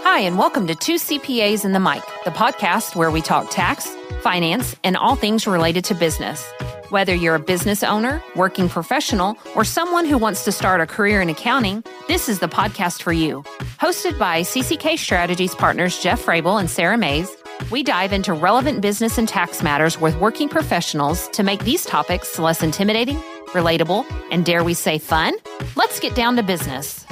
Hi, and welcome to Two CPAs and the Mic, the podcast where we talk tax, finance, and all things related to business. Whether you're a business owner, working professional, or someone who wants to start a career in accounting, this is the podcast for you. Hosted by CCK Strategies partners Jeff Frable and Sara Mays, we dive into relevant business and tax matters with working professionals to make these topics less intimidating, relatable, and dare we say fun? Let's get down to business.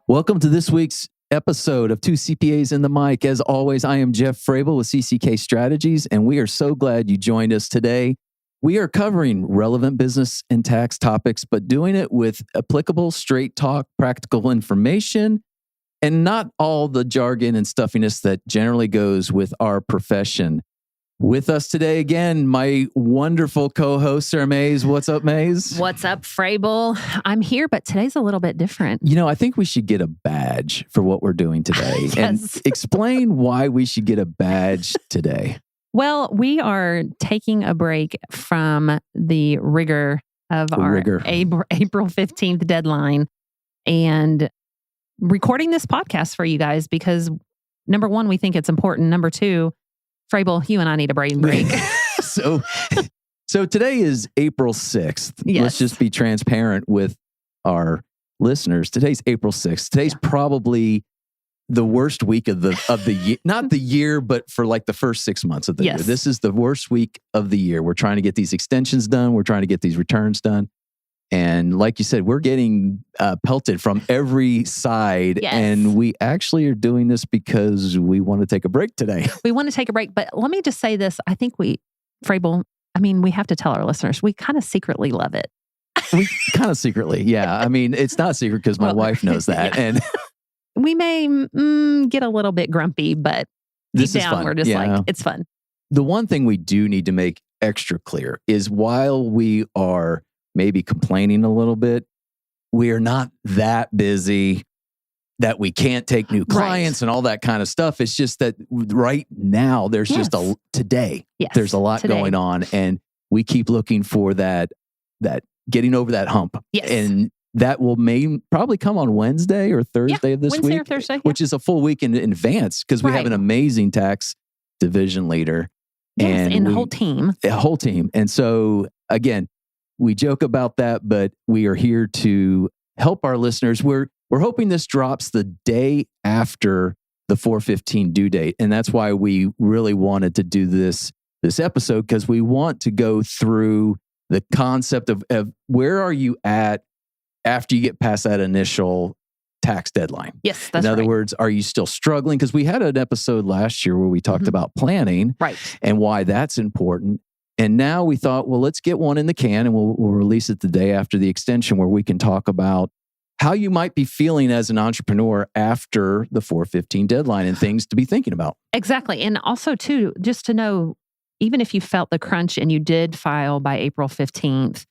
Welcome to this week's episode of Two CPAs and the Mic. As always, I am Jeff Frable with CCK Strategies, and we are so glad you joined us today. We are covering relevant business and tax topics, but doing it with applicable, straight talk, practical information, and not all the jargon and stuffiness that generally goes with our profession. With us today, again, my wonderful co-host, Sara Mays. What's up, Mays? What's up, Frable? I'm here, but today's a little bit different. You know, I think we should get a badge for what we're doing today. Yes. And explain why we should get a badge today. Well, we are taking a break from the rigor of our April 15th deadline and recording this podcast for you guys because, number one, we think it's important. Number two, Frable, you and I need a brain break. So today is April 6th. Yes. Let's just be transparent with our listeners. Today's April 6th. Today's probably the worst week of the year. Not the year, but for like the first 6 months of the year. This is the worst week of the year. We're trying to get these extensions done. We're trying to get these returns done. And like you said, we're getting pelted from every side. Yes. And we actually are doing this because we want to take a break today. We want to take a break. But let me just say this. I think Frable, we have to tell our listeners, we kind of secretly love it. We kind of secretly, yeah. I mean, it's not secret because my wife knows that. Yeah. And we may get a little bit grumpy, but deep down, we're just like, it's fun. The one thing we do need to make extra clear is while we are maybe complaining a little bit, we are not that busy that we can't take new clients and all that kind of stuff. It's just that right now there's just there's a lot going on, and we keep looking for that getting over that hump. Yes. And that will probably come on Wednesday or Thursday of this Wednesday week, or Thursday, which is a full week in advance because we have an amazing tax division leader. Yes, and a whole team. A whole team. And so again, we joke about that, but we are here to help our listeners. We're hoping this drops the day after the 4/15 due date. And that's why we really wanted to do this episode, because we want to go through the concept of where are you at after you get past that initial tax deadline. Yes, that's right. In other words, are you still struggling? Because we had an episode last year where we talked about planning and why that's important. And now we thought, well, let's get one in the can and we'll release it the day after the extension where we can talk about how you might be feeling as an entrepreneur after the 4/15 deadline and things to be thinking about. Exactly. And also, too, just to know, even if you felt the crunch and you did file by April 15th,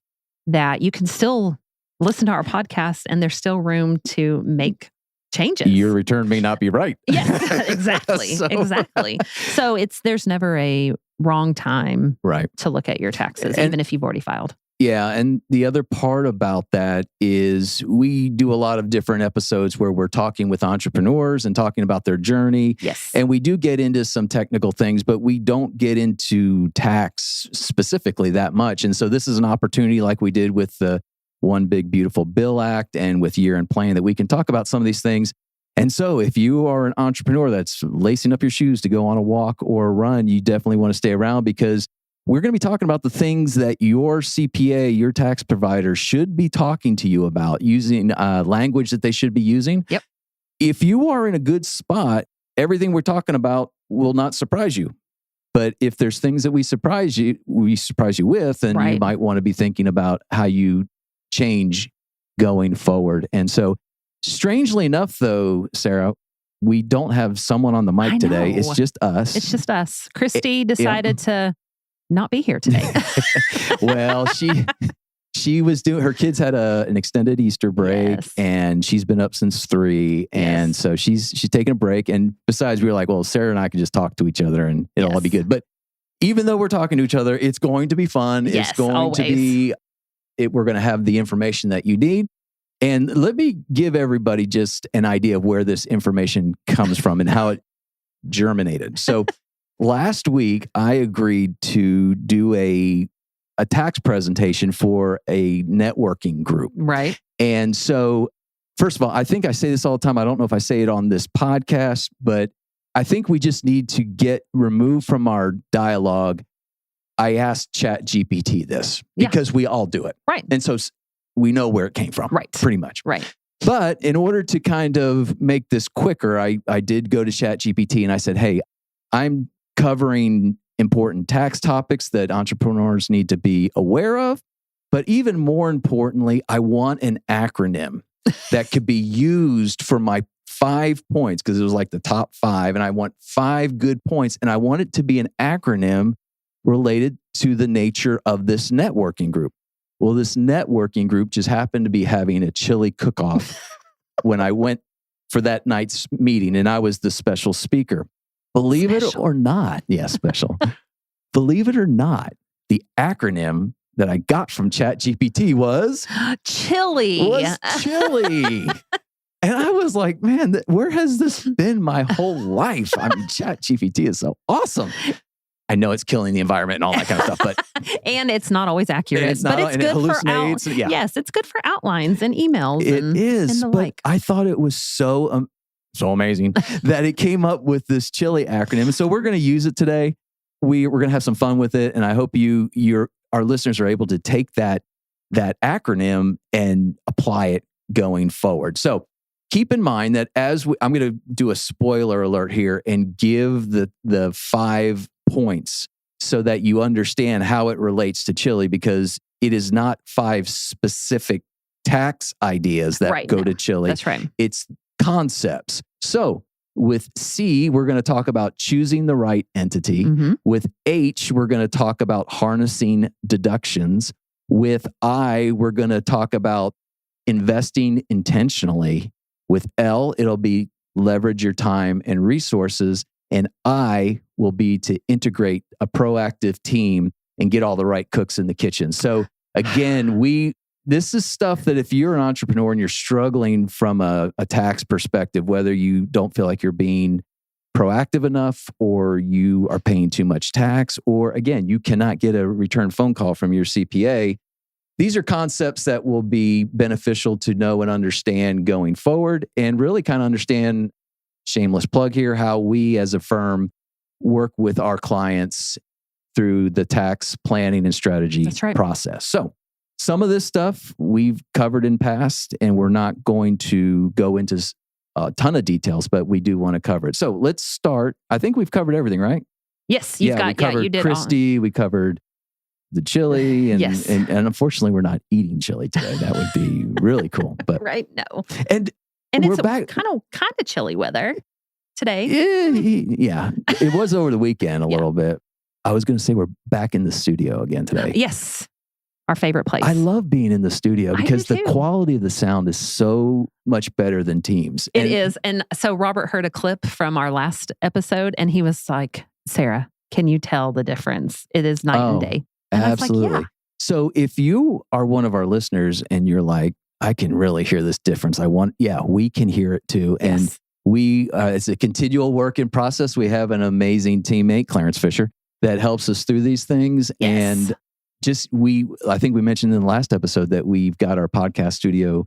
that you can still listen to our podcast and there's still room to make changes. Your return may not be right. Yes, exactly. Exactly. So there's never a wrong time to look at your taxes, even if you've already filed. Yeah. And the other part about that is we do a lot of different episodes where we're talking with entrepreneurs and talking about their journey. Yes. And we do get into some technical things, but we don't get into tax specifically that much. And so this is an opportunity like we did with the One Big Beautiful Bill Act and with year-end planning that we can talk about some of these things. And so if you are an entrepreneur that's lacing up your shoes to go on a walk or a run, you definitely want to stay around because we're going to be talking about the things that your CPA, your tax provider should be talking to you about, using language that they should be using. Yep. If you are in a good spot, everything we're talking about will not surprise you. But if there's things that we surprise you with, then you might want to be thinking about how you change going forward. And so strangely enough, though, Sara, we don't have someone on the mic today. It's just us. It's just us. Christy decided to not be here today. Well, she was doing, her kids had an extended Easter break and she's been up since 3. And so she's taking a break. And besides, we were like, well, Sara and I can just talk to each other and it'll all be good. But even though we're talking to each other, it's going to be fun. Yes, it's going to be, we're going to have the information that you need. And let me give everybody just an idea of where this information comes from and how it germinated. So last week, I agreed to do a tax presentation for a networking group. Right. And so, first of all, I think I say this all the time. I don't know if I say it on this podcast, but I think we just need to get removed from our dialogue. I asked ChatGPT this because we all do it. Right. And so we know where it came from. Right. Pretty much. Right. But in order to kind of make this quicker, I did go to ChatGPT and I said, hey, I'm covering important tax topics that entrepreneurs need to be aware of. But even more importantly, I want an acronym that could be used for my 5 points, because it was like the top 5. And I want 5 good points. And I want it to be an acronym related to the nature of this networking group. Well, this networking group just happened to be having a chili cook-off when I went for that night's meeting, and I was the special speaker. Believe it or not, special. Believe it or not, the acronym that I got from ChatGPT was chili. And I was like, man, where has this been my whole life? I mean, ChatGPT is so awesome. I know it's killing the environment and all that kind of stuff, but and it's not always accurate. It's not, but it's good for yes, it's good for outlines and emails. It is, and the but like. I thought it was so amazing that it came up with this chili acronym. And so we're going to use it today. We're going to have some fun with it, and I hope our listeners are able to take that acronym and apply it going forward. So keep in mind that I'm going to do a spoiler alert here and give the 5 points so that you understand how it relates to chili, because it is not 5 specific tax ideas that go to chili. That's right. It's concepts. So with C, we're going to talk about choosing the right entity. Mm-hmm. With H, we're going to talk about harnessing deductions. With I, we're going to talk about investing intentionally. With L, it'll be leverage your time and resources. And I will be to integrate a proactive team and get all the right cooks in the kitchen. So again, this is stuff that if you're an entrepreneur and you're struggling from a tax perspective, whether you don't feel like you're being proactive enough or you are paying too much tax, or again, you cannot get a return phone call from your CPA, these are concepts that will be beneficial to know and understand going forward, and really kind of understand, shameless plug here, how we as a firm work with our clients through the tax planning and strategy process. So some of this stuff we've covered in past, and we're not going to go into a ton of details, but we do want to cover it. So let's start. I think we've covered everything, right? Yes, we covered you did Christy, we covered the chili, and, yes. and unfortunately we're not eating chili today. That would be really cool. But right, no. And we're it's back. kind of chilly weather today. Yeah. It was over the weekend a little bit. I was going to say we're back in the studio again today. Yes. Our favorite place. I love being in the studio because the quality of the sound is so much better than Teams. It is. And so Robert heard a clip from our last episode and he was like, Sarah, can you tell the difference? It is night and day. And absolutely. I was like, So if you are one of our listeners and you're like, I can really hear this difference. We can hear it too. Yes. And we, it's a continual work in process. We have an amazing teammate, Clarence Fisher, that helps us through these things. Yes. And I think we mentioned in the last episode that we've got our podcast studio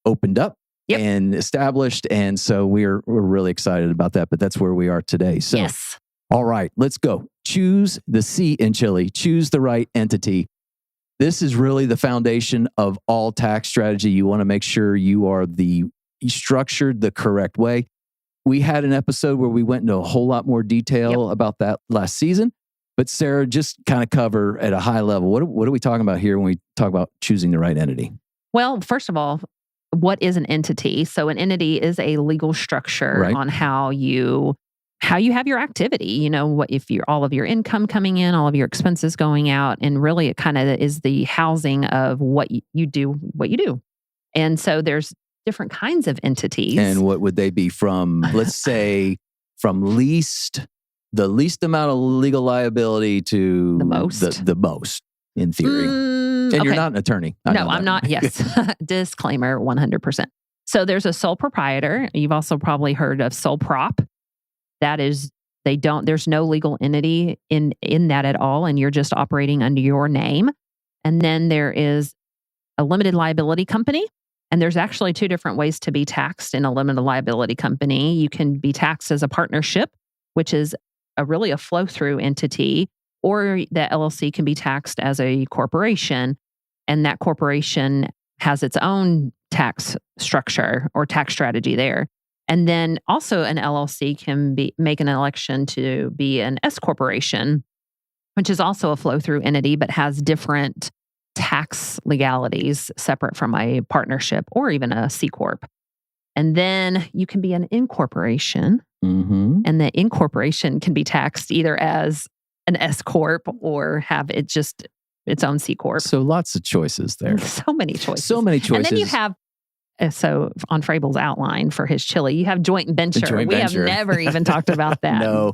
opened up and established. And so we're really excited about that, but that's where we are today. So, yes. All right, let's go. Choose the C in chili, choose the right entity. This is really the foundation of all tax strategy. You want to make sure you are structured the correct way. We had an episode where we went into a whole lot more detail about that last season. But Sarah, just kind of cover at a high level, what are we talking about here when we talk about choosing the right entity? Well, first of all, what is an entity? So an entity is a legal structure on how you have your activity. You know, what if all of your income coming in, all of your expenses going out, and really it kind of is the housing of what you do. And so there's different kinds of entities. And what would they be from? Let's say from the least amount of legal liability to the most in theory. And Okay. you're not an attorney. No, I'm not. Yes. Disclaimer, 100%. So there's a sole proprietor. You've also probably heard of sole prop. That is, there's no legal entity in that at all. And you're just operating under your name. And then there is a limited liability company. And there's actually two different ways to be taxed in a limited liability company. You can be taxed as a partnership, which is really a flow-through entity, or the LLC can be taxed as a corporation. And that corporation has its own tax structure or tax strategy there. And then also an LLC can make an election to be an S corporation, which is also a flow-through entity, but has different tax legalities separate from a partnership or even a C corp. And then you can be an incorporation, and the incorporation can be taxed either as an S corp or have it just its own C corp. So lots of choices there. So many choices. And then you have, so on Frable's outline for his chili, you have joint venture. We have never even talked about that. No.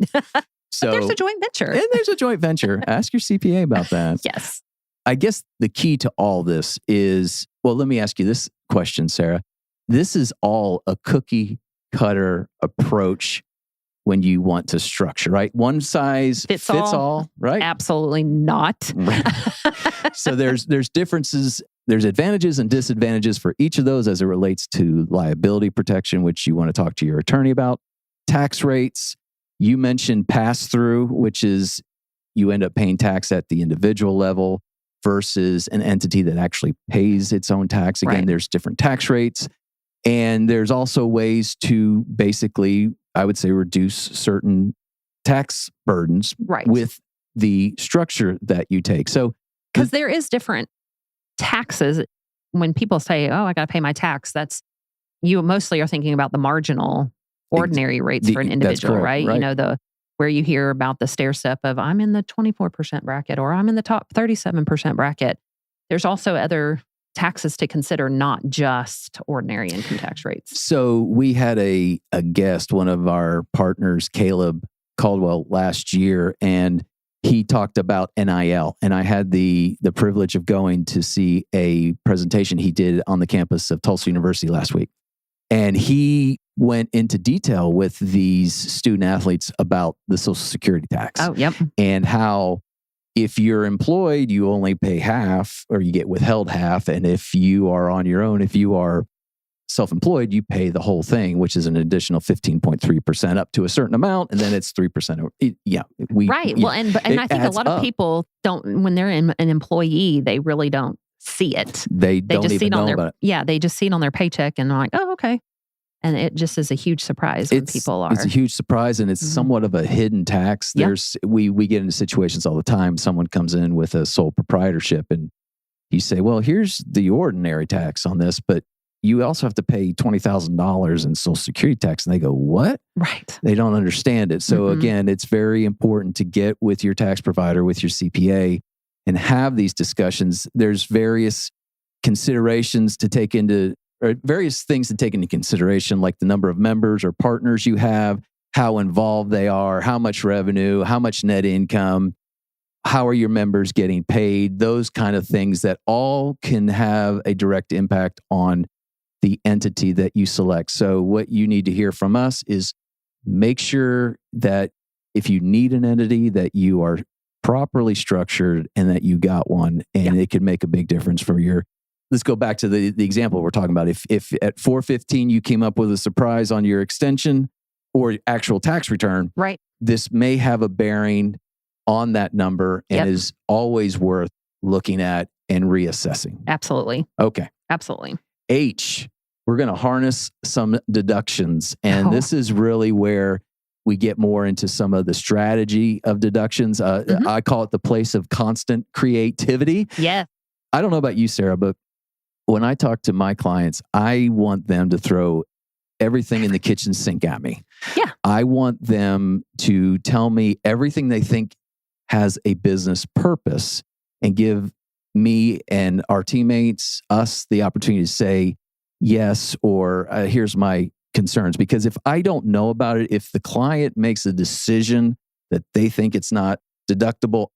So there's a joint venture. And there's a joint venture. Ask your CPA about that. Yes. I guess the key to all this is, well, let me ask you this question, Sara. This is all a cookie cutter approach when you want to structure, right? One size fits all, right? Absolutely not. Right. So there's differences, there's advantages and disadvantages for each of those as it relates to liability protection, which you want to talk to your attorney about. Tax rates, you mentioned pass-through, which is you end up paying tax at the individual level versus an entity that actually pays its own tax. Again, there's different tax rates. And there's also ways to basically, I would say, reduce certain tax burdens with the structure that you take. So, because there is different taxes. When people say, "Oh, I got to pay my tax," that's you mostly are thinking about the marginal ordinary rates for an individual, right? You know, where you hear about the stair step of I'm in the 24% bracket or I'm in the top 37% bracket. There's also other taxes to consider, not just ordinary income tax rates. So we had a guest, one of our partners, Caleb Caldwell, last year, and he talked about NIL. And I had the privilege of going to see a presentation he did on the campus of Tulsa University last week. And he went into detail with these student athletes about the Social Security tax. Oh, yep. And how if you're employed, you only pay half or you get withheld half. And if you are on your own, if you are self-employed, you pay the whole thing, which is an additional 15.3% up to a certain amount. And then it's 3%. Yeah. Well, and I think a lot of people don't, when they're an employee, they really don't see it. They don't just even see it on know their, about it. Yeah, they just see it on their paycheck and they're like, oh, okay. And it just is a huge surprise when people are. It's a huge surprise, and it's somewhat of a hidden tax. We get into situations all the time. Someone comes in with a sole proprietorship, and you say, "Well, here's the ordinary tax on this, but you also have to pay $20,000 in Social Security tax." And they go, "What?" Right. They don't understand it. So again, it's very important to get with your tax provider, with your CPA, and have these discussions. There's various considerations to take into. Or various things to take into consideration, like the number of members or partners you have, how involved they are, how much revenue, how much net income, how are your members getting paid, those kind of things that all can have a direct impact on the entity that you select. So what you need to hear from us is make sure that if you need an entity, that you are properly structured and that you got one, and it can make a big difference for your. Let's go back to the example we're talking about. If at 415 you came up with a surprise on your extension or actual tax return, this may have a bearing on that number and is always worth looking at and reassessing. Absolutely. Okay. Absolutely. H, we're going to harness some deductions. And this is really where we get more into some of the strategy of deductions. I call it the place of constant creativity. Yeah. I don't know about you, Sara, but when I talk to my clients, I want them to throw everything in the kitchen sink at me. Yeah. I want them to tell me everything they think has a business purpose and give me and our teammates, us, the opportunity to say yes, or here's my concerns. Because if I don't know about it, if the client makes a decision that they think it's not deductible,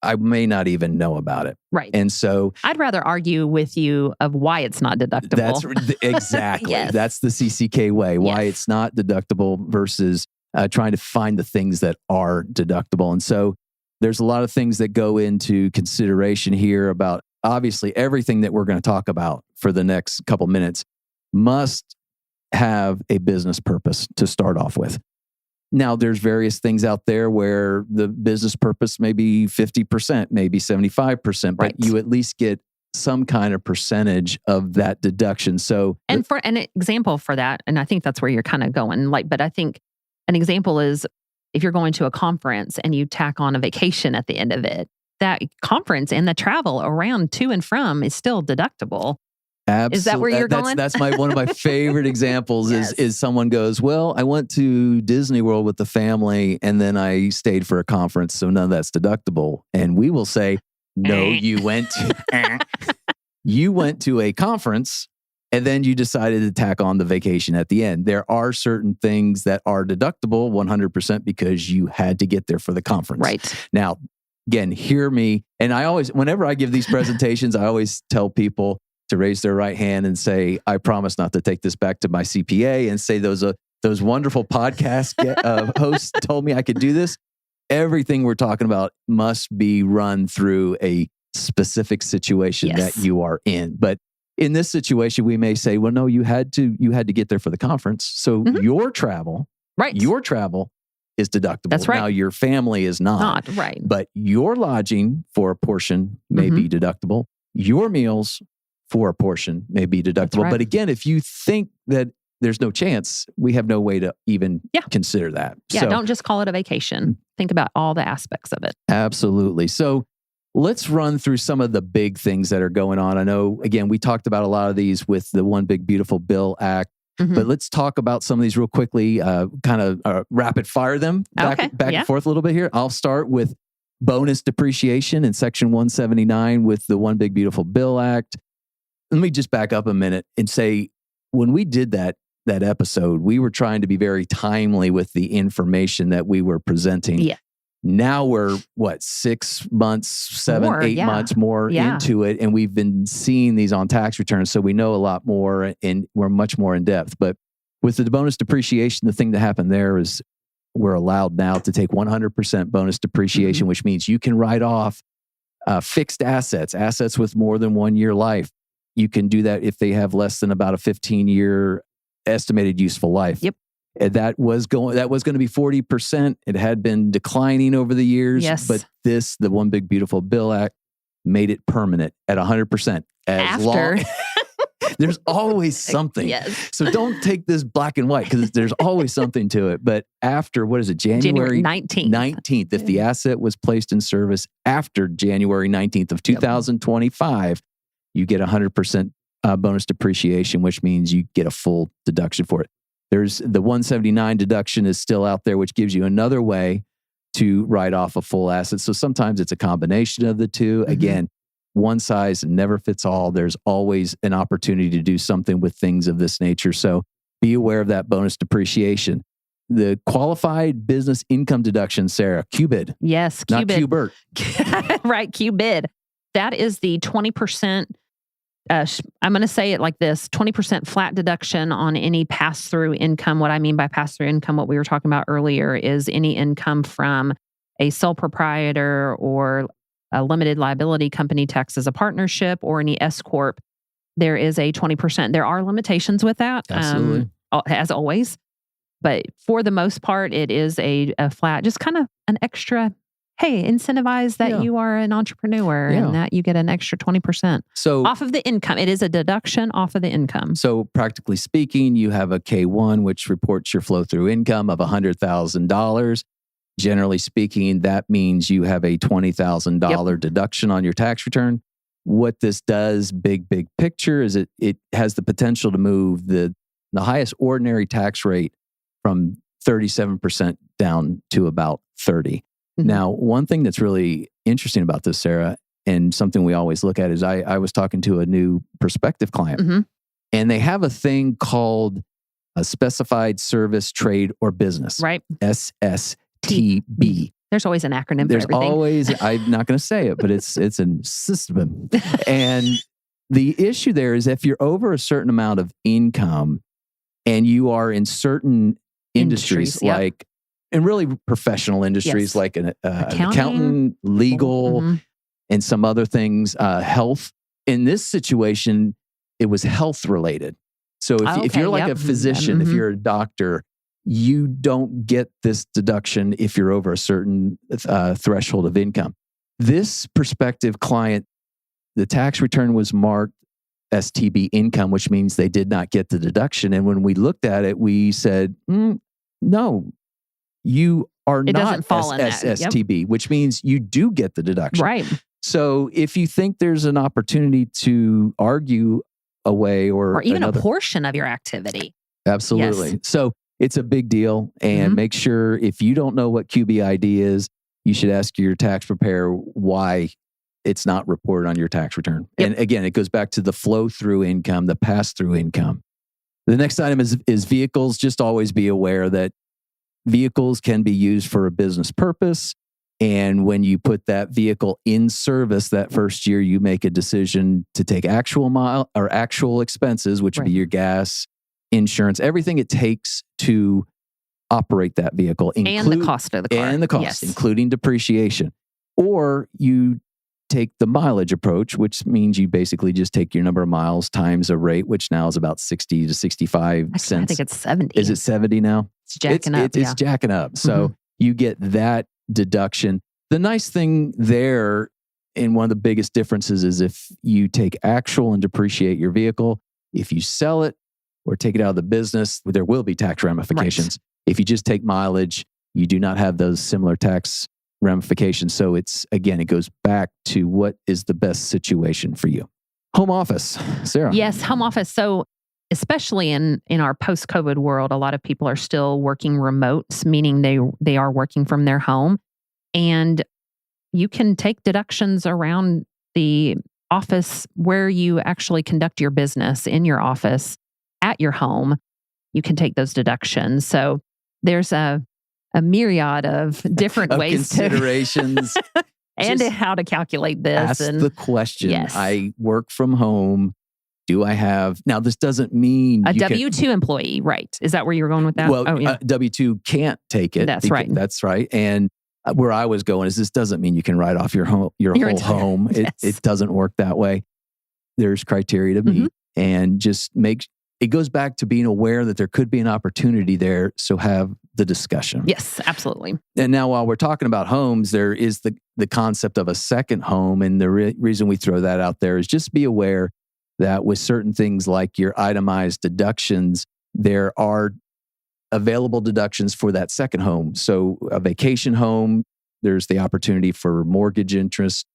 I may not even know about it. Right. And so I'd rather argue with you of why it's not deductible. that's exactly. Yes. That's the CCK way, why Yes. it's not deductible versus trying to find the things that are deductible. And so there's a lot of things that go into consideration here about obviously everything that we're going to talk about for the next couple minutes must have a business purpose to start off with. Now, there's various things out there where the business purpose may be 50%, maybe 75%, but Right. you at least get some kind of percentage of that deduction. So, And for an example for that, and I think that's where you're kind of going, but I think an example is if you're going to a conference and you tack on a vacation at the end of it, that conference and the travel around to and from is still deductible. absolutely. Is that where you're going? That's one of my favorite examples. Yes. is someone goes, well, I went to Disney World with the family and then I stayed for a conference, so none of that's deductible. And we will say, no, you went to a conference and then you decided to tack on the vacation at the end. There are certain things that are deductible 100% because you had to get there for the conference. Right. Now, again, hear me. And whenever I give these presentations, I always tell people to raise their right hand and say, I promise not to take this back to my CPA and say those wonderful podcast hosts told me I could do this. Everything we're talking about must be run through a specific situation Yes. that you are in. But in this situation, we may say, well, no, you had to get there for the conference. So your travel is deductible. That's right. Now your family is not. Right. But your lodging for a portion may be deductible. Your meals for a portion may be deductible. Right. But again, if you think that there's no chance, we have no way to even consider that. Yeah, So, don't just call it a vacation. Think about all the aspects of it. absolutely. So let's run through some of the big things that are going on. I know, again, we talked about a lot of these with the One Big Beautiful Bill Act, but let's talk about some of these real quickly, kind of rapid fire them back and forth a little bit here. I'll start with bonus depreciation in Section 179 with the One Big Beautiful Bill Act. Let me just back up a minute and say, when we did that episode, we were trying to be very timely with the information that we were presenting. Yeah. Now we're 6 months, 7, 8 months more into it. And we've been seeing these on tax returns. So we know a lot more and we're much more in depth. But with the bonus depreciation, the thing that happened there is we're allowed now to take 100% bonus depreciation, which means you can write off fixed assets with more than 1 year life. You can do that if they have less than about a 15-year estimated useful life. Yep. And that was going to be 40%. It had been declining over the years, Yes. but the One Big Beautiful Bill Act made it permanent at 100%. After. There's always something. Yes. So don't take this black and white because there's always something to it. But after, January 19th, if the asset was placed in service after January 19th of 2025, you get 100% bonus depreciation, which means you get a full deduction for it. There's the 179 deduction is still out there, which gives you another way to write off a full asset. So sometimes it's a combination of the two. Again, one size never fits all. There's always an opportunity to do something with things of this nature. So be aware of that bonus depreciation. The qualified business income deduction, Sarah, QBID. Yes, QBID. Not QBIRT. Right, QBID. That is the 20%. I'm going to say it like this, 20% flat deduction on any pass-through income. What I mean by pass-through income, what we were talking about earlier, is any income from a sole proprietor or a limited liability company taxed as a partnership or any S Corp. There is a 20%. There are limitations with that, Absolutely. As always. But for the most part, it is a flat, just kind of an extra, hey, incentivize that you are an entrepreneur and that you get an extra 20%. So off of the income. It is a deduction off of the income. So practically speaking, you have a K1, which reports your flow-through income of $100,000. Generally speaking, that means you have a $20,000 deduction on your tax return. What this does, big picture, is it has the potential to move the highest ordinary tax rate from 37% down to about 30%. Now, one thing that's really interesting about this, Sarah, and something we always look at is I was talking to a new prospective client, and they have a thing called a specified service, trade, or business. Right. SSTB. There's always an acronym for everything. I'm not going to say it, but it's a system. And the issue there is if you're over a certain amount of income and you are in certain industries like, and really professional industries like an accountant, legal, and some other things, health. In this situation, it was health related. So if you're like a physician, if you're a doctor, you don't get this deduction if you're over a certain threshold of income. This prospective client, the tax return was marked STB income, which means they did not get the deduction. And when we looked at it, we said, no, you are not STB, which means you do get the deduction. Right. So if you think there's an opportunity to argue away or even a portion of your activity. Absolutely. Yes. So it's a big deal. And make sure if you don't know what QBID is, you should ask your tax preparer why it's not reported on your tax return. Yep. And again, it goes back to the flow-through income, the pass-through income. The next item is vehicles. Just always be aware that vehicles can be used for a business purpose. And when you put that vehicle in service that first year, you make a decision to take actual expenses, which would be your gas, insurance, everything it takes to operate that vehicle. And the cost of the car. And the cost, including depreciation. Or you take the mileage approach, which means you basically just take your number of miles times a rate, which now is about 60 to 65 cents. I think it's 70. Is it 70 now? It's jacking up. It's jacking up. So you get that deduction. The nice thing there, and one of the biggest differences, is if you take actual and depreciate your vehicle, if you sell it or take it out of the business, there will be tax ramifications. Right. If you just take mileage, you do not have those similar tax ramifications. So it goes back to what is the best situation for you. Home office, Sarah. Yes, home office. So especially in our post-COVID world, a lot of people are still working remote, meaning they are working from their home. And you can take deductions around the office where you actually conduct your business in your office at your home. You can take those deductions. So there's a myriad of different ways considerations and how to calculate this. Ask the question. Yes. I work from home. Do I have... Now, this doesn't mean... A W-2 employee, right. Is that where you were going with that? Well, W-2 can't take it. That's right. That's right. And where I was going is this doesn't mean you can write off your whole home. It doesn't work that way. There's criteria to meet. And just it goes back to being aware that there could be an opportunity there. So have the discussion. Yes, absolutely. And now while we're talking about homes, there is the concept of a second home. And the reason we throw that out there is just be aware that with certain things like your itemized deductions, there are available deductions for that second home. So a vacation home, there's the opportunity for mortgage interest,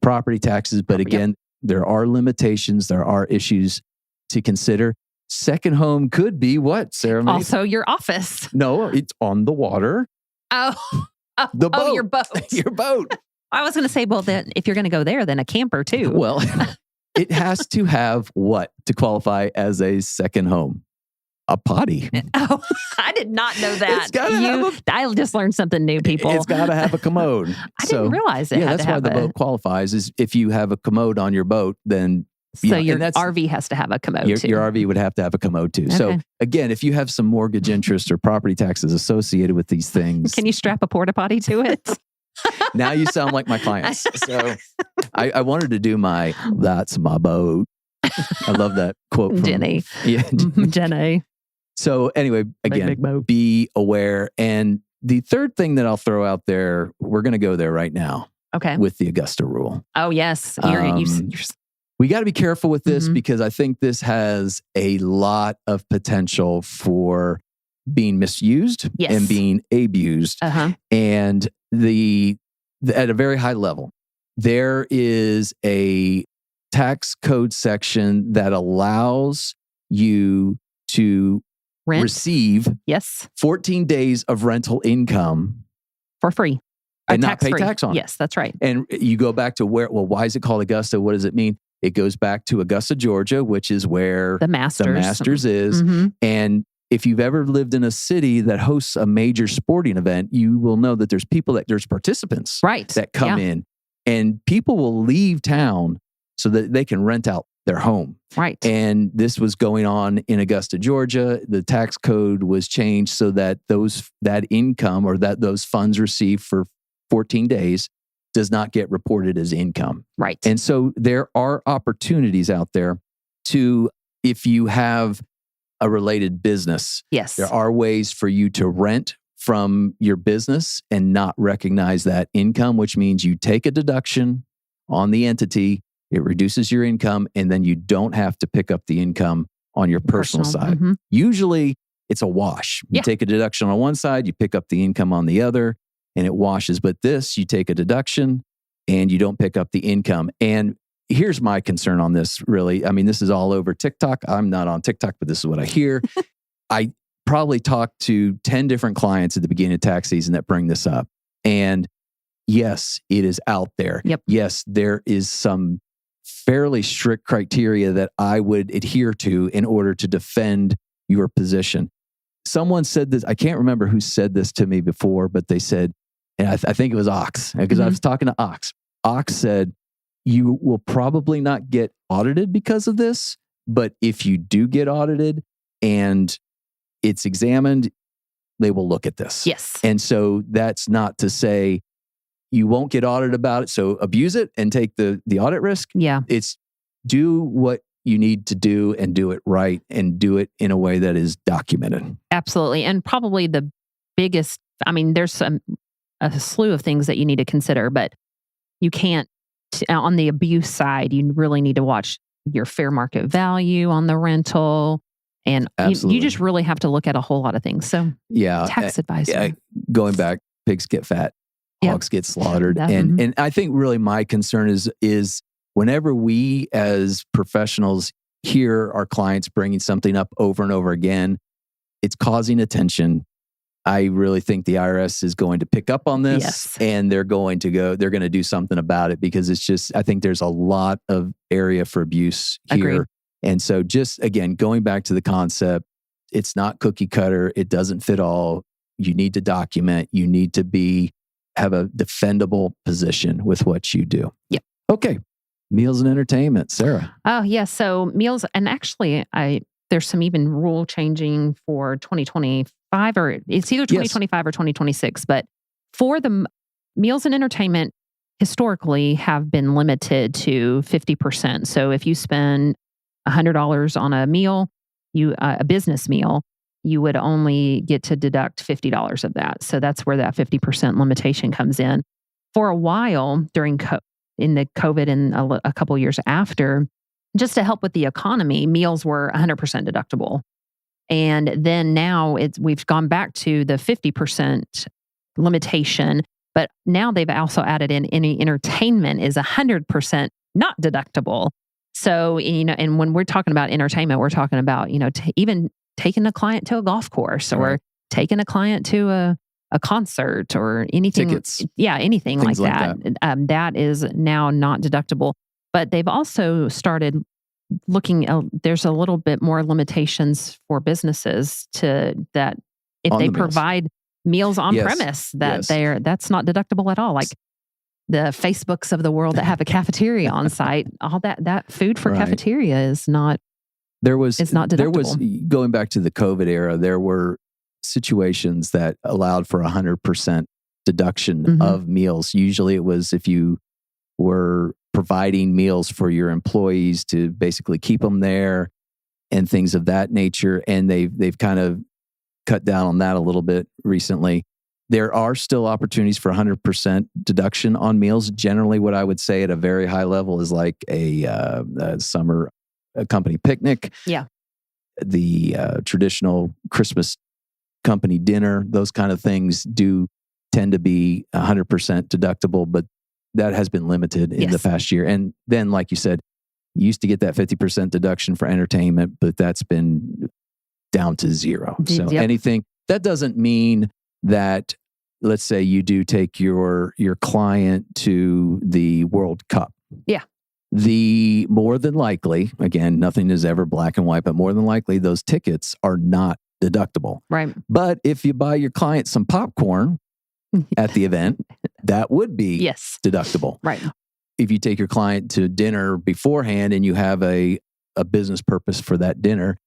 property taxes. But again, there are limitations. There are issues to consider. Second home could be what, Sarah? Also your office. No, it's on the water. The boat. Your boat. Your boat. I was going to say, well, then if you're going to go there, then a camper too. Well, it has to have what to qualify as a second home? A potty. Oh, I did not know that. I just learned something new, people. It's got to have a commode. I didn't realize it. Yeah, that's why the boat qualifies. Is if you have a commode on your boat, then your RV has to have a commode too. Your RV would have to have a commode too. Okay. So again, if you have some mortgage interest or property taxes associated with these things, can you strap a porta potty to it? Now you sound like my clients. So I wanted to do that's my boat. I love that quote from Jenny. Yeah, Jenny. So anyway, again, be aware. And the third thing that I'll throw out there, we're going to go there right now. Okay. With the Augusta rule. Oh, yes. We got to be careful with this because I think this has a lot of potential for being misused and being abused. And at a very high level, there is a tax code section that allows you to receive 14 days of rental income for free and not pay tax on it. Yes, that's right. And you go back to why is it called Augusta? What does it mean? It goes back to Augusta, Georgia, which is where the Masters is. And if you've ever lived in a city that hosts a major sporting event, you will know that there's participants that come in, and people will leave town so that they can rent out their home. Right. And this was going on in Augusta, Georgia. The tax code was changed so that that income or that those funds received for 14 days does not get reported as income. Right. And so there are opportunities out there to, if you have a related business, yes, there are ways for you to rent from your business and not recognize that income, which means you take a deduction on the entity, it reduces your income, and then you don't have to pick up the income on your personal side. Mm-hmm. Usually it's a wash. You take a deduction on one side, you pick up the income on the other, and it washes. But this, you take a deduction and you don't pick up the income. And here's my concern on this, really. I mean, this is all over TikTok. I'm not on TikTok, but this is what I hear. I probably talked to 10 different clients at the beginning of tax season that bring this up. And yes, it is out there. Yep. Yes, there is some fairly strict criteria that I would adhere to in order to defend your position. Someone said this, I can't remember who said this to me before, but they said, and I think it was Ox, because I was talking to Ox. Ox said, you will probably not get audited because of this, but if you do get audited and it's examined, they will look at this. Yes. And so that's not to say you won't get audited about it. So abuse it and take the audit risk. Yeah. It's do what you need to do and do it right and do it in a way that is documented. Absolutely. And probably the biggest, I mean, there's a slew of things that you need to consider, but you can't, on the abuse side, you really need to watch your fair market value on the rental. And you just really have to look at a whole lot of things. So tax advisor. Going back, pigs get fat, hogs get slaughtered. And I think really my concern is whenever we as professionals hear our clients bringing something up over and over again, it's causing attention. I really think the IRS is going to pick up on this and they're going to do something about it, because it's just, I think there's a lot of area for abuse here. Agreed. And so just, again, going back to the concept, it's not cookie cutter. It doesn't fit all. You need to document. You need to have a defendable position with what you do. Yep. Okay. Meals and entertainment. Sara. Oh, yeah. So meals, and actually there's some even rule changing for 2025, or it's either 2025 or 2026. But for the meals and entertainment, historically have been limited to 50%. So if you spend $100 on a meal, a business meal, you would only get to deduct $50 of that. So that's where that 50% limitation comes in. For a while in the COVID and a couple years after, just to help with the economy, meals were 100% deductible. And then now we've gone back to the 50% limitation, but now they've also added in any entertainment is 100% not deductible. So, and when we're talking about entertainment, we're talking about, even taking a client to a golf course or taking a client to a concert or anything. Tickets. Yeah, anything Things like that. That is now not deductible. But they've also started looking, there's a little bit more limitations for businesses to that if they provide meals on premise, that's not deductible at all. Like the Facebooks of the world that have a cafeteria on site, all that food for cafeteria is not deductible. There was, going back to the COVID era, there were situations that allowed for 100% deduction of meals. Usually it was if you were providing meals for your employees to basically keep them there and things of that nature. And they've kind of cut down on that a little bit recently. There are still opportunities for 100% deduction on meals. Generally, what I would say at a very high level is like a summer company picnic. Yeah. The traditional Christmas company dinner, those kind of things do tend to be 100% deductible, but that has been limited in the past year. And then, like you said, you used to get that 50% deduction for entertainment, but that's been down to zero. So anything, that doesn't mean that, let's say you do take your client to the World Cup. Yeah. The more than likely, again, nothing is ever black and white, but more than likely those tickets are not deductible. Right. But if you buy your client some popcorn at the event, that would be Yes. deductible. Right. If you take your client to dinner beforehand and you have a business purpose for that dinner,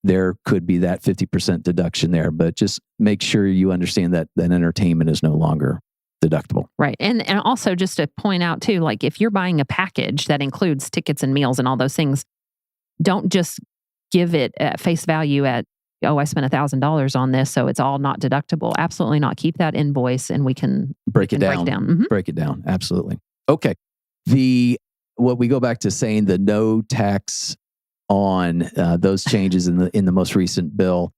there could be that 50% deduction there. But just make sure you understand that entertainment is no longer deductible. Right. And also just to point out too, like if you're buying a package that includes tickets and meals and all those things, don't just give it at face value at, oh, I spent $1,000 on this, so it's all not deductible. Absolutely not. Keep that invoice and we can break it down. Mm-hmm. Break it down. Absolutely. Okay. What we go back to saying the no tax on those changes in the most recent bill.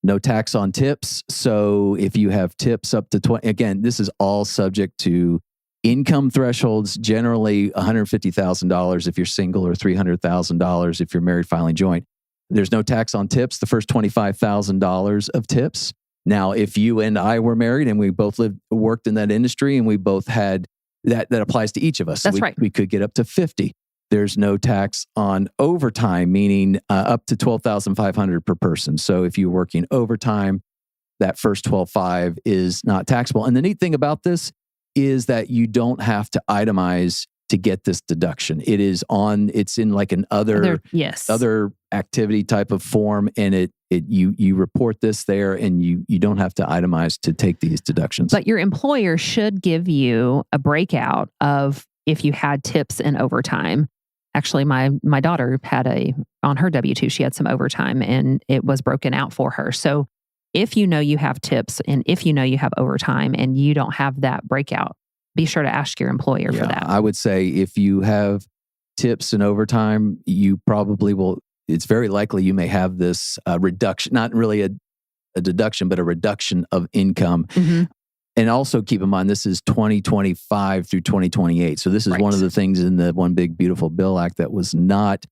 No tax on tips. So if you have tips up to 20, again, this is all subject to income thresholds, generally $150,000 if you're single or $300,000 if you're married filing joint. There's no tax on tips, the first $25,000 of tips. Now, if you and I were married and we both worked in that industry and we both had, that applies to each of us. That's right. We could get up to 50. There's no tax on overtime, meaning up to $12,500 per person. So if you're working overtime, that first $12,500 is not taxable. And the neat thing about this is that you don't have to itemize to get this deduction. It's in like an other activity type of form, and you report this there, and you don't have to itemize to take these deductions. But your employer should give you a breakout of if you had tips and overtime. Actually, my daughter had on her W-2, she had some overtime and it was broken out for her. So if you know you have tips and if you know you have overtime and you don't have that breakout, be sure to ask your employer for that. I would say if you have tips and overtime, you probably will, it's very likely you may have this reduction, not really a deduction, but a reduction of income. Mm-hmm. And also keep in mind, this is 2025 through 2028. So this is one of the things in the One Big Beautiful Bill Act that was not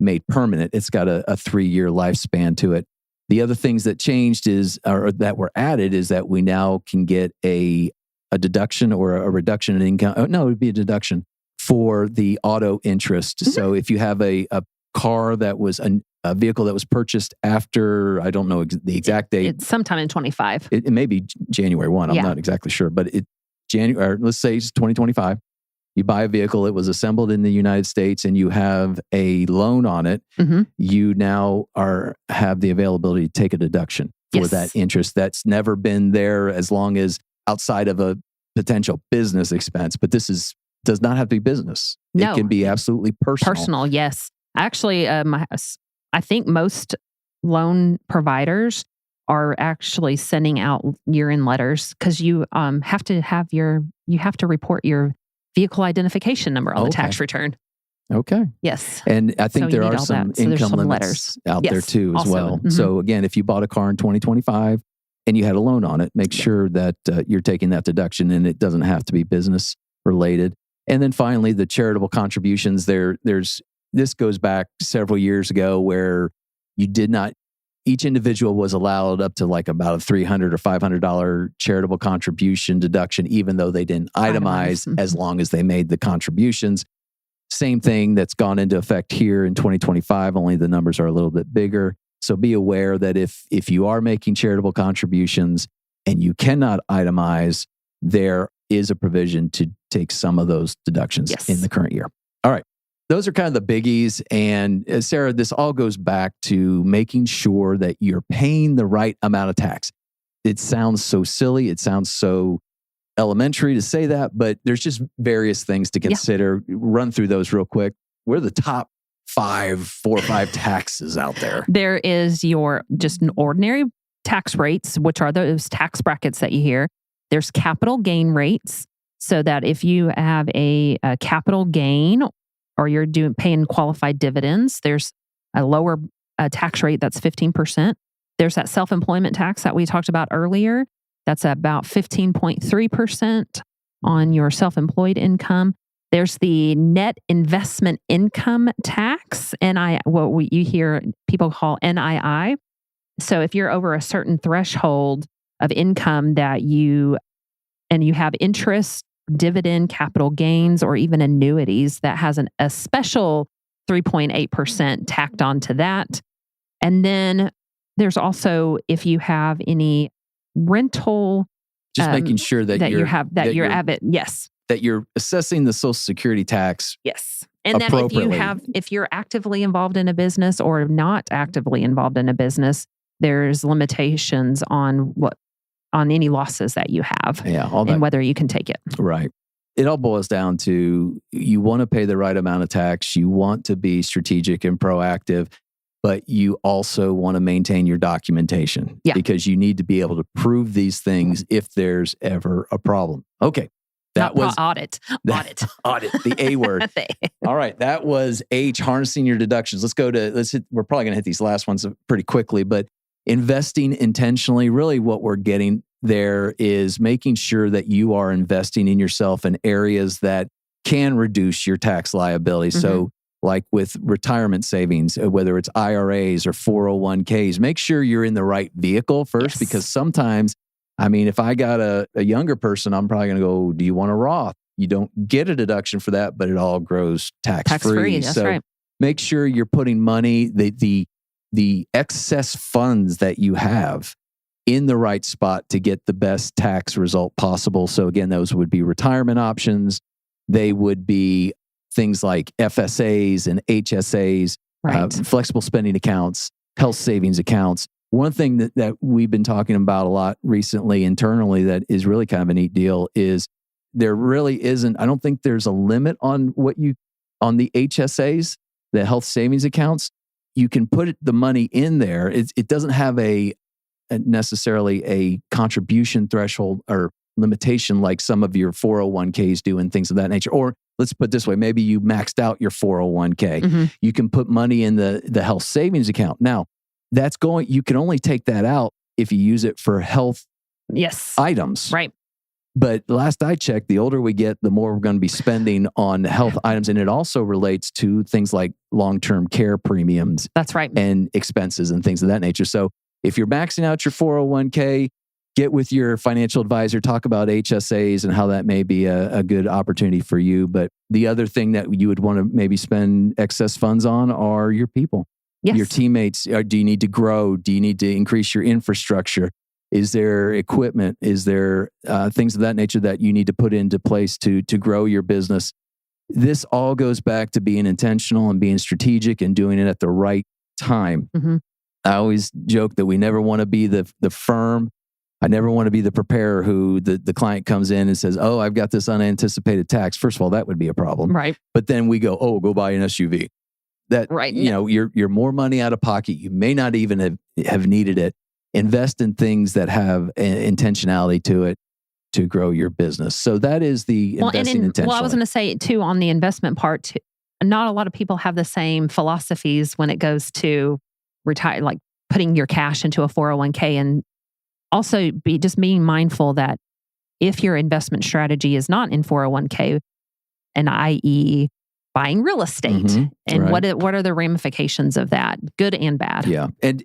made permanent. It's got a 3-year lifespan to it. The other things that changed or that were added is that we now can get a deduction or a reduction in income. Oh, no, it would be a deduction for the auto interest. Mm-hmm. So if you have a car that was a vehicle that was purchased after, I don't know the exact date. It's sometime in 25. It may be January 1. I'm not exactly sure, but let's say it's 2025. You buy a vehicle, it was assembled in the United States, and you have a loan on it. Mm-hmm. You now have the availability to take a deduction for that interest. That's never been there as long as outside of a potential business expense. But does not have to be business. No. It can be absolutely personal. Personal, yes. Actually, I think most loan providers are actually sending out year-end letters because you have to report your vehicle identification number on the tax return. Okay. Yes. And I think there are some income limits out there too as well. Mm-hmm. So again, if you bought a car in 2025 and you had a loan on it, make sure that you're taking that deduction, and it doesn't have to be business related. And then finally, the charitable contributions. This goes back several years ago where each individual was allowed up to like about a $300 or $500 charitable contribution deduction, even though they didn't itemize as long as they made the contributions. Same thing that's gone into effect here in 2025, only the numbers are a little bit bigger. So be aware that if you are making charitable contributions and you cannot itemize, there is a provision to take some of those deductions in the current year. All right. Those are kind of the biggies. And Sara, this all goes back to making sure that you're paying the right amount of tax. It sounds so silly. It sounds so elementary to say that, but there's just various things to consider. Run through those real quick. What are the top 4 or 5 taxes out there? There is your just an ordinary tax rates, which are those tax brackets that you hear. There's capital gain rates, so that if you have a capital gain or you're paying qualified dividends, there's a lower tax rate that's 15%. There's that self-employment tax that we talked about earlier. That's about 15.3% on your self-employed income. There's the net investment income tax, what you hear people call NII. So if you're over a certain threshold of income and you have interest, dividend, capital gains, or even annuities, that has a special 3.8% tacked onto that. And then There's also, if you have any rental, just making sure that that you're you have that you're avid. Yes. that you're assessing the Social Security tax. Yes. And then if you're actively involved in a business or not actively involved in a business, there's limitations on any losses that you have, and whether you can take it. Right. It all boils down to you want to pay the right amount of tax, you want to be strategic and proactive, but you also want to maintain your documentation because you need to be able to prove these things if there's ever a problem. Okay. That was audit, the A word. All right. That was H, harnessing your deductions. We're probably going to hit these last ones pretty quickly, but investing intentionally, really what we're getting there is making sure that you are investing in yourself in areas that can reduce your tax liability. Mm-hmm. So like with retirement savings, whether it's IRAs or 401ks, make sure you're in the right vehicle first, because sometimes, if I got a younger person, I'm probably going to go, do you want a Roth? You don't get a deduction for that, but it all grows tax-free. That's so right. Make sure you're putting money, the excess funds that you have in the right spot to get the best tax result possible. So again, those would be retirement options. They would be things like FSAs and HSAs, flexible spending accounts, health savings accounts. One thing that we've been talking about a lot recently internally that is really kind of a neat deal is there really isn't, I don't think there's a limit on on the HSAs, the health savings accounts. You can put the money in there. It doesn't have necessarily a contribution threshold or limitation like some of your 401ks do and things of that nature. Or let's put it this way, maybe you maxed out your 401k. Mm-hmm. You can put money in the health savings account. Now, you can only take that out if you use it for health items. Right. But last I checked, the older we get, the more we're going to be spending on health items. And it also relates to things like long-term care premiums. That's right. And expenses and things of that nature. So if you're maxing out your 401k, get with your financial advisor, talk about HSAs and how that may be a good opportunity for you. But the other thing that you would want to maybe spend excess funds on are your people. Yes. Your teammates. Do you need to grow? Do you need to increase your infrastructure? Is there equipment? Is there things of that nature that you need to put into place to grow your business? This all goes back to being intentional and being strategic and doing it at the right time. Mm-hmm. I always joke that we never want to be the firm. I never want to be the preparer who the client comes in and says, oh, I've got this unanticipated tax. First of all, that would be a problem. Right. But then we go, go buy an SUV. You're more money out of pocket. You may not even have needed it. Invest in things that have intentionality to it to grow your business. So that is the investing intentionally. Well, I was going to say too, on the investment part, not a lot of people have the same philosophies when it goes to retire, like putting your cash into a 401k, and also being mindful that if your investment strategy is not in 401k, and i.e. buying real estate, and what are the ramifications of that, good and bad? Yeah. And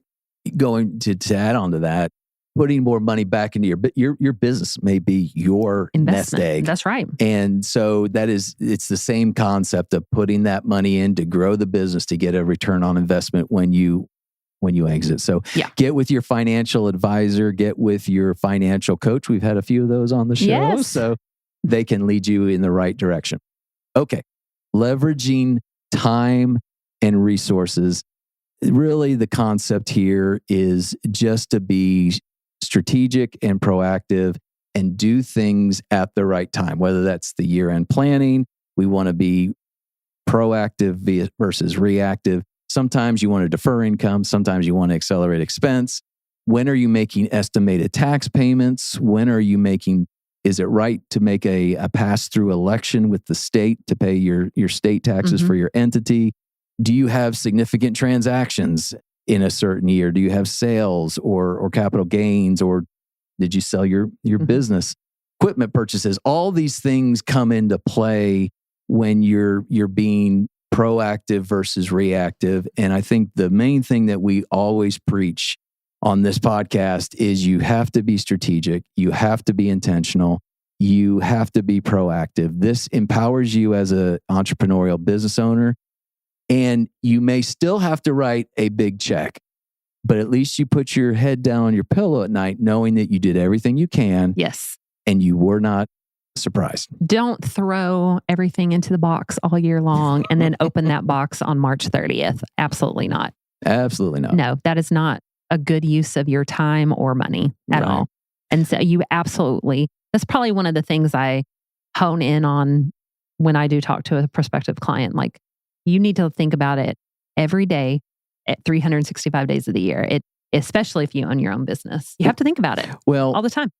going to add on to that, putting more money back into your business may be your investment. Nest egg. That's right. And so it's the same concept of putting that money in to grow the business to get a return on investment when you exit. So get with your financial advisor, get with your financial coach. We've had a few of those on the show, so they can lead you in the right direction. Okay. Leveraging time and resources. Really, the concept here is just to be strategic and proactive and do things at the right time, whether that's the year-end planning. We want to be proactive versus reactive. Sometimes you want to defer income. Sometimes you want to accelerate expense. When are you making estimated tax payments? Is it right to make a pass-through election with the state to pay your state taxes for your entity? Do you have significant transactions in a certain year? Do you have sales or capital gains, or did you sell your business? Equipment purchases, all these things come into play when you're being proactive versus reactive. And I think the main thing that we always preach on this podcast is you have to be strategic, you have to be intentional, you have to be proactive. This empowers you as an entrepreneurial business owner. And you may still have to write a big check, but at least you put your head down on your pillow at night knowing that you did everything you can. Yes. And you were not surprised. Don't throw everything into the box all year long and then open that box on March 30th. Absolutely not. Absolutely not. No, that is not a good use of your time or money at all. And so that's probably one of the things I hone in on when I do talk to a prospective client. Like, you need to think about it every day at 365 days of the year. Especially if you own your own business. You have to think about it all the time.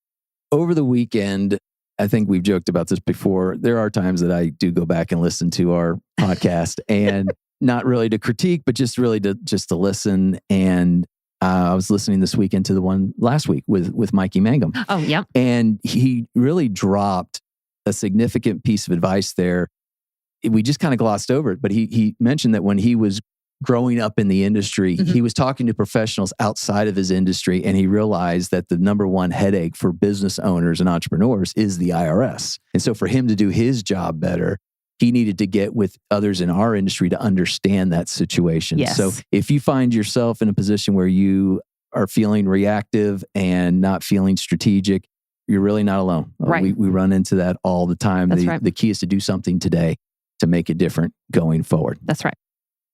Over the weekend, I think we've joked about this before. There are times that I do go back and listen to our podcast, and not really to critique, but just really to listen. And I was listening this weekend to the one last week with Mikey Mangum. Oh, yeah. And he really dropped a significant piece of advice there. We just kind of glossed over it, but he mentioned that when he was growing up in the industry, he was talking to professionals outside of his industry, and he realized that the number one headache for business owners and entrepreneurs is the IRS. And so for him to do his job better, he needed to get with others in our industry to understand that situation. Yes. So if you find yourself in a position where you are feeling reactive and not feeling strategic, you're really not alone. Right. We run into that all the time. That's right. The key is to do something today to make it different going forward. That's right.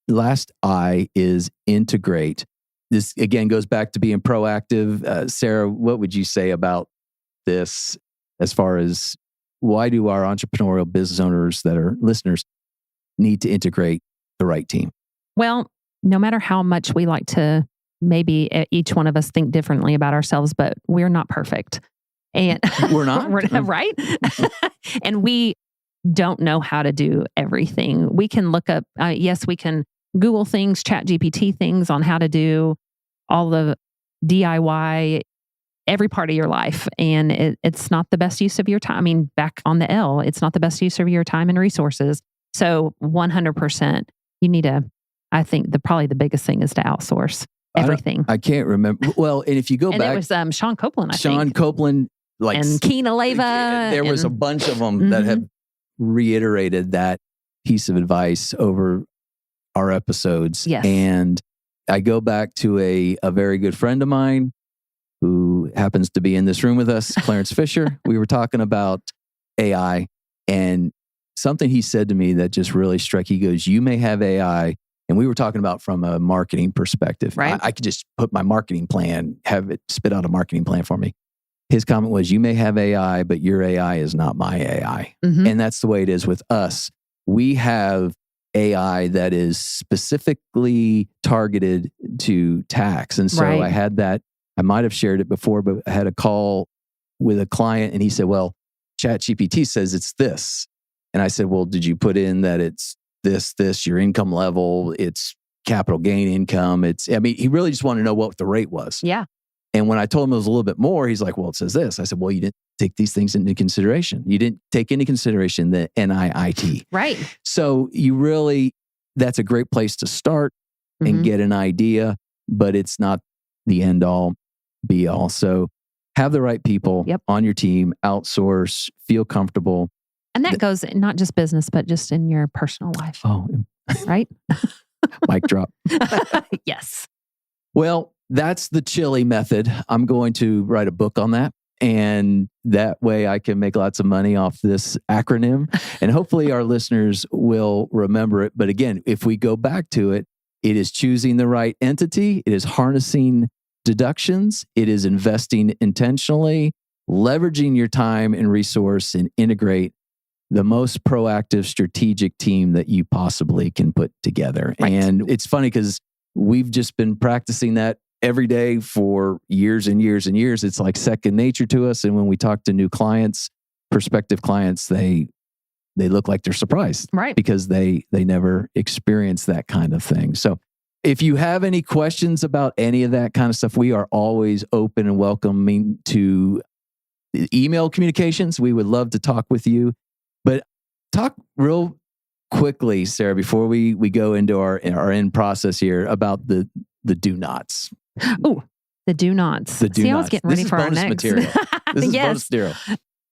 Last I is integrate. This again goes back to being proactive. Sara, what would you say about this as far as why do our entrepreneurial business owners that are listeners need to integrate the right team? Well, no matter how much we like to, maybe each one of us think differently about ourselves, but we're not perfect. And we're not? Right? And we don't know how to do everything. We can look up, yes, we can Google things, chat GPT things on how to do all the DIY, every part of your life. And it's not the best use of your time. I mean, back on the L, it's not the best use of your time and resources. So 100%, you need to, I think probably the biggest thing is to outsource everything. I can't remember. Well, and if you go back. And it was Sean Copeland, I think. Sean Copeland. And Keena Leva. There was a bunch of them that have reiterated that piece of advice over our episodes. Yes. And I go back to a very good friend of mine who happens to be in this room with us, Clarence Fisher. We were talking about AI, and something he said to me that just really struck. He goes, you may have AI, and we were talking about from a marketing perspective. Right. I could just put my marketing plan, have it spit out a marketing plan for me. His comment was, you may have AI, but your AI is not my AI. And that's the way it is with us. We have AI that is specifically targeted to tax. And so I had that, I might have shared it before, but I had a call with a client and he said, well, ChatGPT says it's this. And I said, well, did you put in that it's this, your income level, it's capital gain income. He really just wanted to know what the rate was. Yeah. And when I told him it was a little bit more, he's like, well, it says this. I said, well, you didn't take these things into consideration. You didn't take into consideration the NIIT. Right. So that's a great place to start and get an idea, but it's not the end all be all. So have the right people on your team, outsource, feel comfortable. And that goes not just business, but just in your personal life. Oh, right. Mic drop. Yes. Well, that's the chili method. I'm going to write a book on that. And that way I can make lots of money off this acronym. And hopefully our listeners will remember it. But again, if we go back to it, it is choosing the right entity. It is harnessing deductions. It is investing intentionally, leveraging your time and resource, and integrate the most proactive strategic team that you possibly can put together. Right. And it's funny because we've just been practicing that every day for years and years and years. It's like second nature to us. And when we talk to new clients, prospective clients, they look like they're surprised, right? Because they never experienced that kind of thing. So if you have any questions about any of that kind of stuff, we are always open and welcoming to email communications. We would love to talk with you. But talk real quickly, Sara, before we go into our end process here about the do nots. Oh, the do nots. See, I was getting ready for our next. Material. This is bonus material.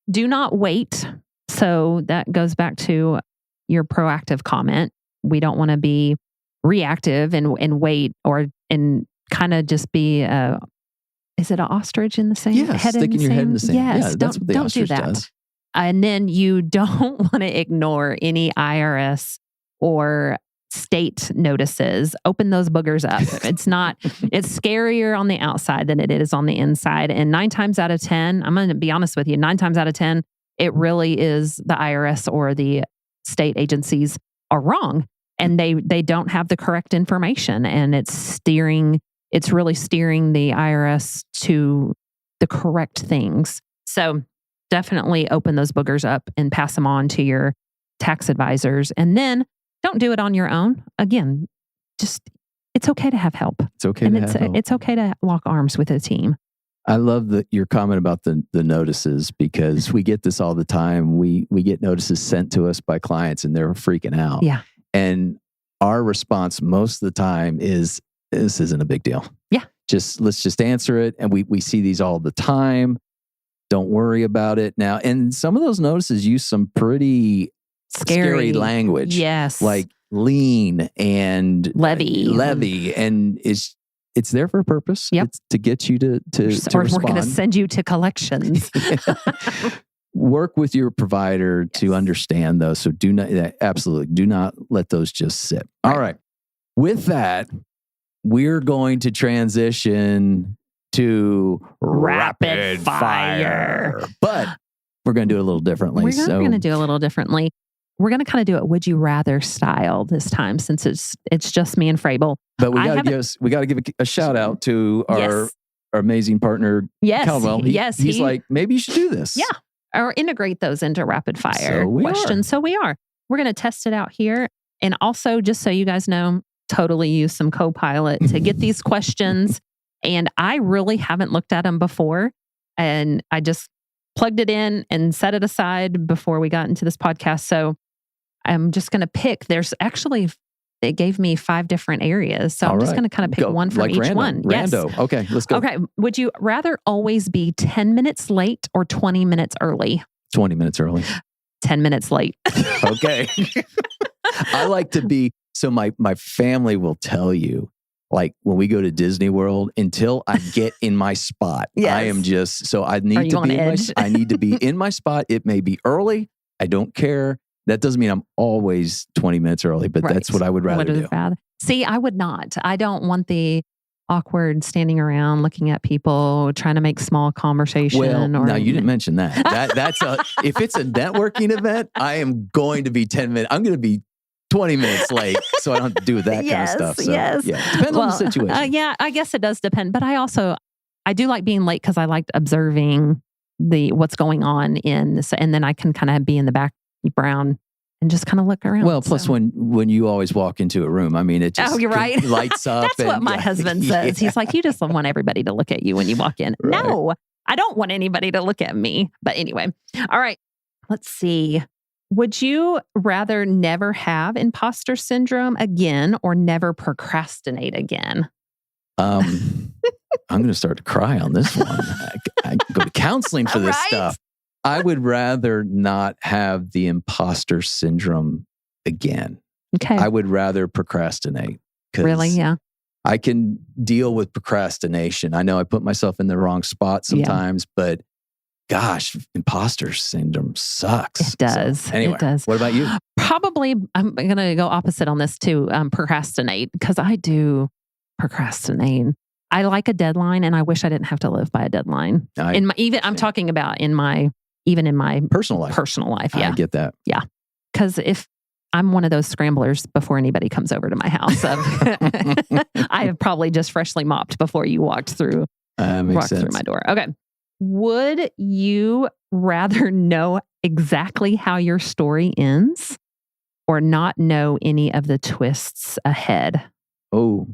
Do not wait. So that goes back to your proactive comment. We don't want to be reactive and wait and kind of just be is it an ostrich in the same head? Sticking your head in the sand. Yes, Yeah, that's what the ostrich don't do that. does. And then you don't want to ignore any IRS or state notices. Open those boogers up. It's scarier on the outside than it is on the inside. And 9 times out of 10, I'm going to be honest with you, 9 times out of 10, it really is the IRS or the state agencies are wrong. And they don't have the correct information. And it's really steering the IRS to the correct things. So definitely open those boogers up and pass them on to your tax advisors. And then don't do it on your own. Again, it's okay to have help. It's okay to have help. It's okay to lock arms with a team. I love your comment about the notices, because we get this all the time. We get notices sent to us by clients and they're freaking out. Yeah. And our response most of the time is, this isn't a big deal. Yeah. Let's just answer it. And we see these all the time. Don't worry about it now. And some of those notices use some pretty scary language. Yes. Like lien and levy. And it's there for a purpose. Yep. It's to get you to respond. We're going to send you to collections. Work with your provider to understand those. So do not let those just sit. Right. All right. With that, we're going to transition to rapid fire. But we're going to do it a little differently. We're going to do it a little differently. We're going to kind of do it would you rather style this time, since it's just me and Frable. But we got to give a shout out to our amazing partner, Caldwell. He's like, maybe you should do this. Yeah. Or integrate those into rapid fire questions. So we are. We're going to test it out here. And also, just so you guys know, totally use some Copilot to get these questions. And I really haven't looked at them before. And I just plugged it in and set it aside before we got into this podcast. So I'm just going to pick. It gave me 5 different areas. So I'm just going to kind of pick one from each one. Rando. Yes. Okay, let's go. Okay. Would you rather always be 10 minutes late or 20 minutes early? 20 minutes early. 10 minutes late. Okay. I like to be, so my family will tell you, like when we go to Disney World, until I get in my spot, I am just, so I need to be in my spot. It may be early. I don't care. That doesn't mean I'm always 20 minutes early, but that's what I would rather do. See, I would not. I don't want the awkward standing around looking at people trying to make small conversation. Well, no, you didn't mention that. If it's a networking event, I am going to be 10 minutes. I'm going to be 20 minutes late, so I don't have to do that kind of stuff. So, yes. Yeah, depends on the situation. Yeah, I guess it does depend. But I do like being late because I like observing what's going on in this, and then I can kind of be in the background and just kind of look around. Well, plus when you always walk into a room, I mean, it just you're right. lights up. That's what my husband says. He's like, you just want everybody to look at you when you walk in. Right. No, I don't want anybody to look at me. But anyway, all right, let's see. Would you rather never have imposter syndrome again or never procrastinate again? I'm going to start to cry on this one. I go to counseling for this stuff. I would rather not have the imposter syndrome again. Okay. I would rather procrastinate. Really? Yeah. I can deal with procrastination. I know I put myself in the wrong spot sometimes, but gosh, imposter syndrome sucks. It does. So, anyway, it does. What about you? Probably, I'm going to go opposite on this too. Procrastinate, because I do procrastinate. I like a deadline, and I wish I didn't have to live by a deadline. I'm talking about in my personal life. Yeah, I get that. Yeah, because if I'm one of those scramblers before anybody comes over to my house, I have probably just freshly mopped before you walked through my door. Okay. Would you rather know exactly how your story ends or not know any of the twists ahead? Oh,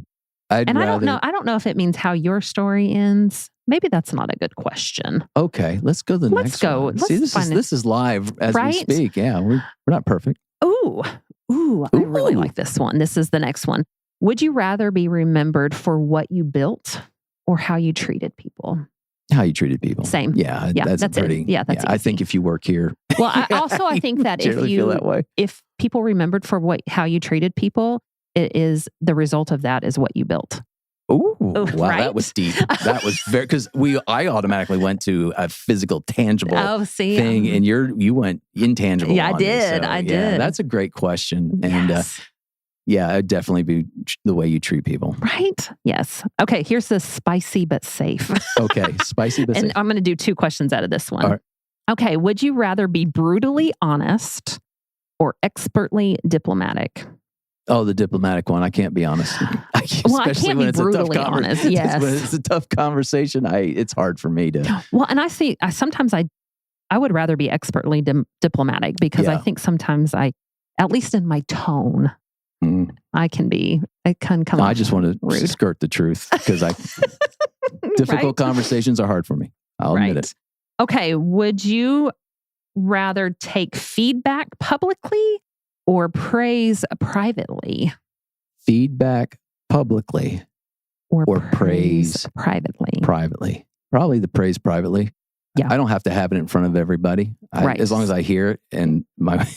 I don't know if it means how your story ends. Maybe that's not a good question. Okay, let's go to the next one. See, this is live as we speak. Yeah, we're not perfect. Ooh, I really like this one. This is the next one. Would you rather be remembered for what you built or how you treated people? How you treated people. Same. Yeah, that's pretty. Yeah, that's easy. I think if you work here. Well, I think that if people remembered for how you treated people, it is the result of that is what you built. Ooh, wow, right? That was deep. That was very, because I automatically went to a physical, tangible thing, and you went intangible. Yeah, I did. I did. That's a great question. Yes. And it'd definitely be the way you treat people. Right? Yes. Okay, here's the spicy but safe. Okay, spicy but safe. And I'm going to do 2 questions out of this one. All right. Okay, would you rather be brutally honest or expertly diplomatic? Oh, the diplomatic one. I can't be honest. Well, I can't be brutally honest. Yes. When it's a tough conversation, it's hard for me to. Well, and I see, sometimes I would rather be expertly diplomatic because I think sometimes at least in my tone, it can come off I just want to rude. skirt the truth because difficult conversations are hard for me. I'll admit it. Okay. Would you rather take feedback publicly or praise privately? Feedback publicly or praise privately? Privately. Probably the praise privately. Yeah. I don't have to have it in front of everybody. As long as I hear it. And my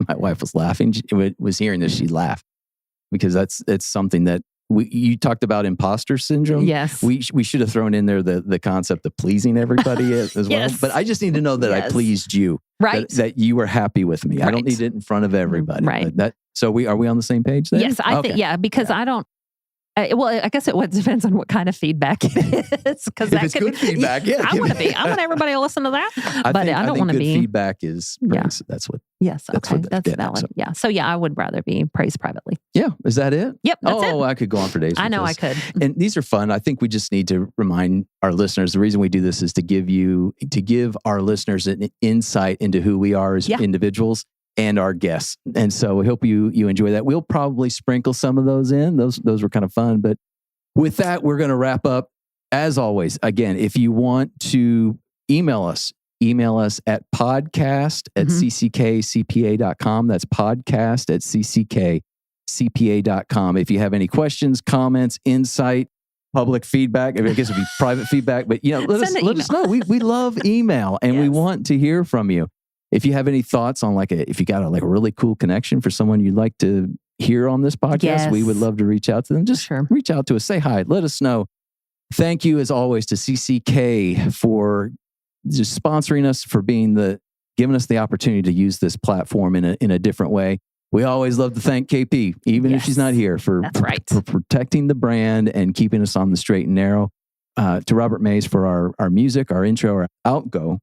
wife was laughing. She was hearing this, she'd laugh. Because it's something that you talked about imposter syndrome. Yes. We should have thrown in there the concept of pleasing everybody as well. Yes. But I just need to know that I pleased you. Right. That you were happy with me. Right. I don't need it in front of everybody. Right. So are we on the same page there? Yes, I think, because I don't, I guess it depends on what kind of feedback it is. If it's good feedback, I want everybody to listen to that. I don't want to be. Feedback is praise. That's what. Yes. Okay. That's valid. So. Yeah. So I would rather be praised privately. Yeah. Is that it? Yep. That's it. I could go on for days. I know I could. And these are fun. I think we just need to remind our listeners, the reason we do this is to give our listeners an insight into who we are as individuals and our guests. And so we hope you enjoy that. We'll probably sprinkle some of those in. Those were kind of fun. But with that, we're going to wrap up. As always, again, if you want to email us at podcast@cckcpa.com. That's podcast@cckcpa.com. If you have any questions, comments, insight, public feedback, I guess it'd be private feedback, but let us know. We love email and we want to hear from you. If you have any thoughts on if you got a really cool connection for someone you'd like to hear on this podcast, we would love to reach out to them. Just reach out to us, say hi, let us know. Thank you as always to CCK for just sponsoring us, for giving us the opportunity to use this platform in a different way. We always love to thank KP, even if she's not here, for protecting the brand and keeping us on the straight and narrow. To Robert Mays for our music, our intro and outgo.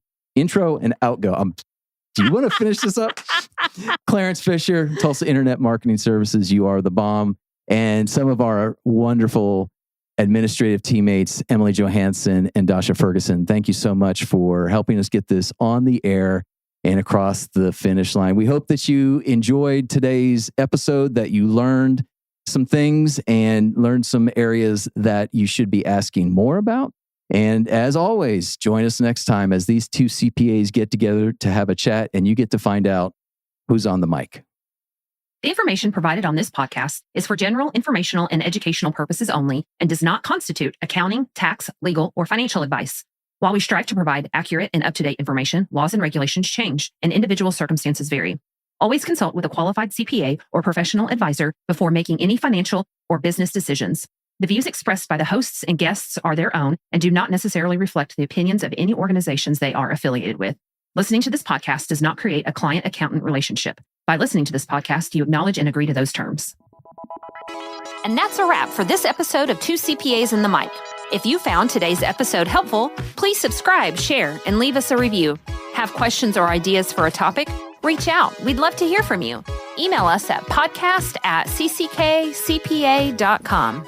Do you want to finish this up? Clarence Fisher, Tulsa Internet Marketing Services, you are the bomb. And some of our wonderful administrative teammates, Emily Johansson and Dasha Ferguson, thank you so much for helping us get this on the air and across the finish line. We hope that you enjoyed today's episode, that you learned some things and learned some areas that you should be asking more about. And as always, join us next time as these 2 CPAs get together to have a chat and you get to find out who's on the mic. The information provided on this podcast is for general, informational, and educational purposes only and does not constitute accounting, tax, legal, or financial advice. While we strive to provide accurate and up-to-date information, laws and regulations change and individual circumstances vary. Always consult with a qualified CPA or professional advisor before making any financial or business decisions. The views expressed by the hosts and guests are their own and do not necessarily reflect the opinions of any organizations they are affiliated with. Listening to this podcast does not create a client-accountant relationship. By listening to this podcast, you acknowledge and agree to those terms. And that's a wrap for this episode of 2 CPAs in the Mic. If you found today's episode helpful, please subscribe, share, and leave us a review. Have questions or ideas for a topic? Reach out. We'd love to hear from you. Email us at podcast@cckcpa.com.